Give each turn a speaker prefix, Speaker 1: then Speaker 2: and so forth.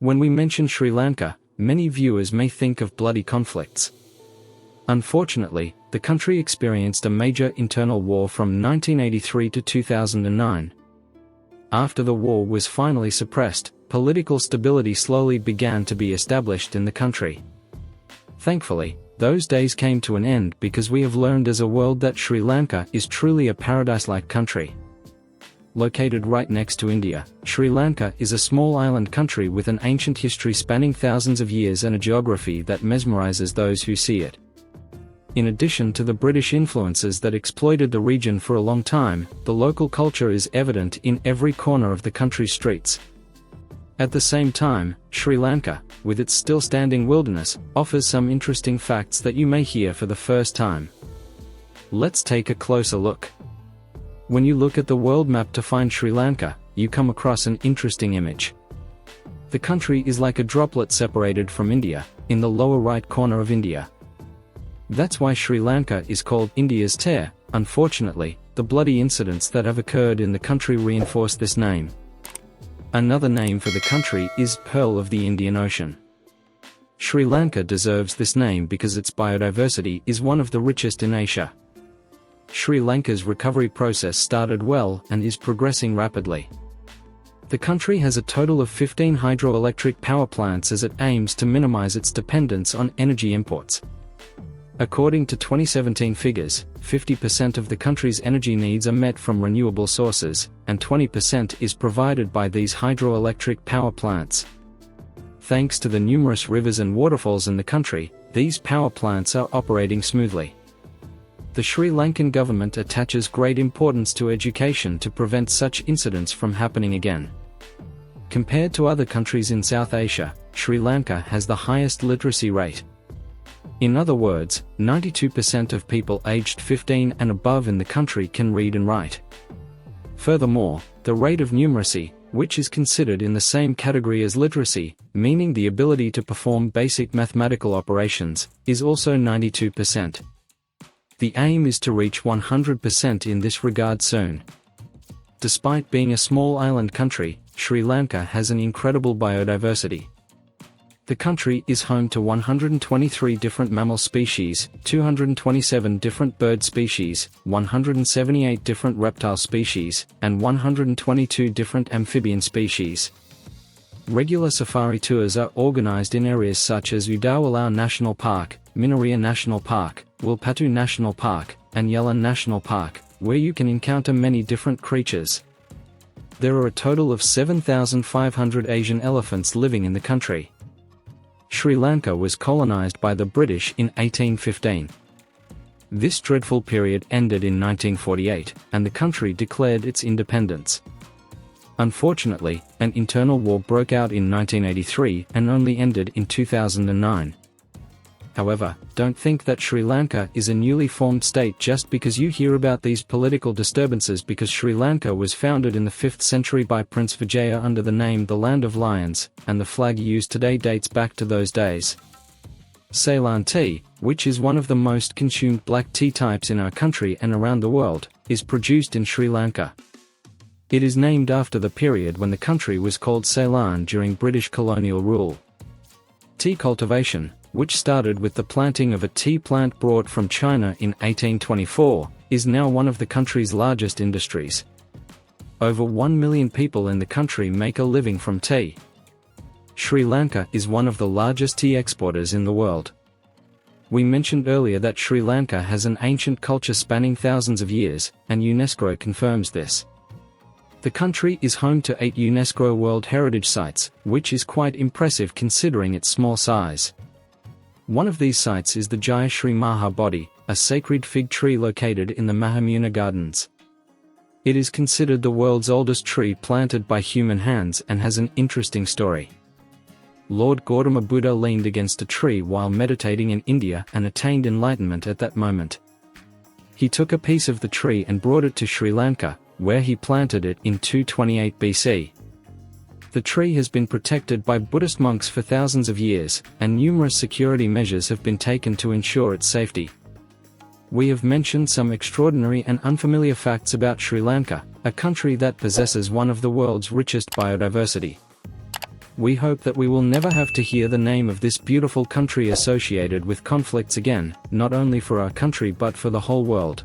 Speaker 1: When we mention Sri Lanka, many viewers may think of bloody conflicts. Unfortunately, the country experienced a major internal war from 1983 to 2009. After the war was finally suppressed, political stability slowly began to be established in the country. Thankfully, those days came to an end because we have learned as a world that Sri Lanka is truly a paradise-like country. Located right next to India, Sri Lanka is a small island country with an ancient history spanning thousands of years and a geography that mesmerizes those who see it. In addition to the British influences that exploited the region for a long time, the local culture is evident in every corner of the country's streets. At the same time, Sri Lanka, with its still-standing wilderness, offers some interesting facts that you may hear for the first time. Let's take a closer look. When you look at the world map to find Sri Lanka, you come across an interesting image. The country is like a droplet separated from India, in the lower right corner of India. That's why Sri Lanka is called India's tear. Unfortunately, the bloody incidents that have occurred in the country reinforce this name. Another name for the country is Pearl of the Indian Ocean. Sri Lanka deserves this name because its biodiversity is one of the richest in Asia. Sri Lanka's recovery process started well and is progressing rapidly. The country has a total of 15 hydroelectric power plants as it aims to minimize its dependence on energy imports. According to 2017 figures, 50% of the country's energy needs are met from renewable sources, and 20% is provided by these hydroelectric power plants. Thanks to the numerous rivers and waterfalls in the country, these power plants are operating smoothly. The Sri Lankan government attaches great importance to education to prevent such incidents from happening again. Compared to other countries in South Asia, Sri Lanka has the highest literacy rate. In other words, 92% of people aged 15 and above in the country can read and write. Furthermore, the rate of numeracy, which is considered in the same category as literacy, meaning the ability to perform basic mathematical operations, is also 92%. The aim is to reach 100% in this regard soon. Despite being a small island country, Sri Lanka has an incredible biodiversity. The country is home to 123 different mammal species, 227 different bird species, 178 different reptile species, and 122 different amphibian species. Regular safari tours are organized in areas such as Udawalau National Park, Minaria National Park, Wilpatu National Park, and Yalan National Park, where you can encounter many different creatures. There are a total of 7,500 Asian elephants living in the country. Sri Lanka was colonized by the British in 1815. This dreadful period ended in 1948, and the country declared its independence. Unfortunately, an internal war broke out in 1983 and only ended in 2009. However, don't think that Sri Lanka is a newly formed state just because you hear about these political disturbances, because Sri Lanka was founded in the 5th century by Prince Vijaya under the name the Land of Lions, and the flag used today dates back to those days. Ceylon tea, which is one of the most consumed black tea types in our country and around the world, is produced in Sri Lanka. It is named after the period when the country was called Ceylon during British colonial rule. Tea cultivation, which started with the planting of a tea plant brought from China in 1824, is now one of the country's largest industries. Over 1 million people in the country make a living from tea. Sri Lanka is one of the largest tea exporters in the world. We mentioned earlier that Sri Lanka has an ancient culture spanning thousands of years, and UNESCO confirms this. The country is home to 8 UNESCO World Heritage Sites, which is quite impressive considering its small size. One of these sites is the Jaya Shri Maha Bodhi, a sacred fig tree located in the Mahamuna Gardens. It is considered the world's oldest tree planted by human hands and has an interesting story. Lord Gautama Buddha leaned against a tree while meditating in India and attained enlightenment at that moment. He took a piece of the tree and brought it to Sri Lanka, where he planted it in 228 BC. The tree has been protected by Buddhist monks for thousands of years, and numerous security measures have been taken to ensure its safety. We have mentioned some extraordinary and unfamiliar facts about Sri Lanka, a country that possesses one of the world's richest biodiversity. We hope that we will never have to hear the name of this beautiful country associated with conflicts again, not only for our country but for the whole world.